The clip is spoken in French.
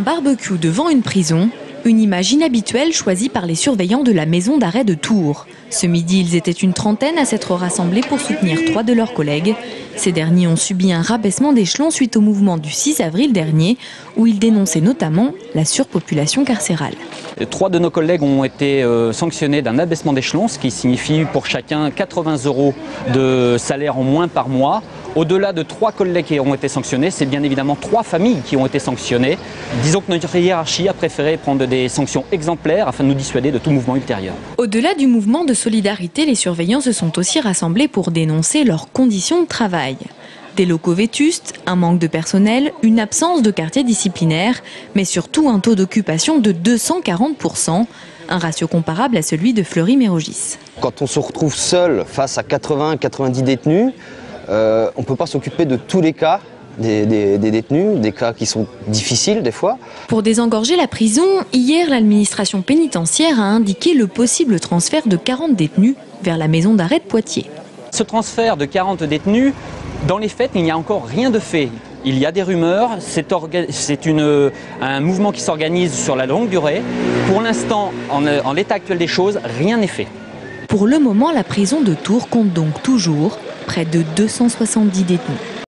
Un barbecue devant une prison, une image inhabituelle choisie par les surveillants de la maison d'arrêt de Tours. Ce midi, ils étaient une trentaine à s'être rassemblés pour soutenir 3 de leurs collègues. Ces derniers ont subi un rabaissement d'échelon suite au mouvement du 6 avril dernier, où ils dénonçaient notamment la surpopulation carcérale. 3 de nos collègues ont été sanctionnés d'un abaissement d'échelon, ce qui signifie pour chacun 80 € de salaire en moins par mois. Au-delà de 3 collègues qui ont été sanctionnés, c'est bien évidemment 3 familles qui ont été sanctionnées. Disons que notre hiérarchie a préféré prendre des sanctions exemplaires afin de nous dissuader de tout mouvement ultérieur. Au-delà du mouvement de solidarité, les surveillants se sont aussi rassemblés pour dénoncer leurs conditions de travail. Des locaux vétustes, un manque de personnel, une absence de quartier disciplinaire, mais surtout un taux d'occupation de 240%, un ratio comparable à celui de Fleury-Mérogis. Quand on se retrouve seul face à 80-90 détenus, on ne peut pas s'occuper de tous les cas des détenus, des cas qui sont difficiles des fois. Pour désengorger la prison, hier l'administration pénitentiaire a indiqué le possible transfert de 40 détenus vers la maison d'arrêt de Poitiers. Ce transfert de 40 détenus, dans les faits, il n'y a encore rien de fait. Il y a des rumeurs, c'est un mouvement qui s'organise sur la longue durée. Pour l'instant, en l'état actuel des choses, rien n'est fait. Pour le moment, la prison de Tours compte donc toujours près de 270 détenus.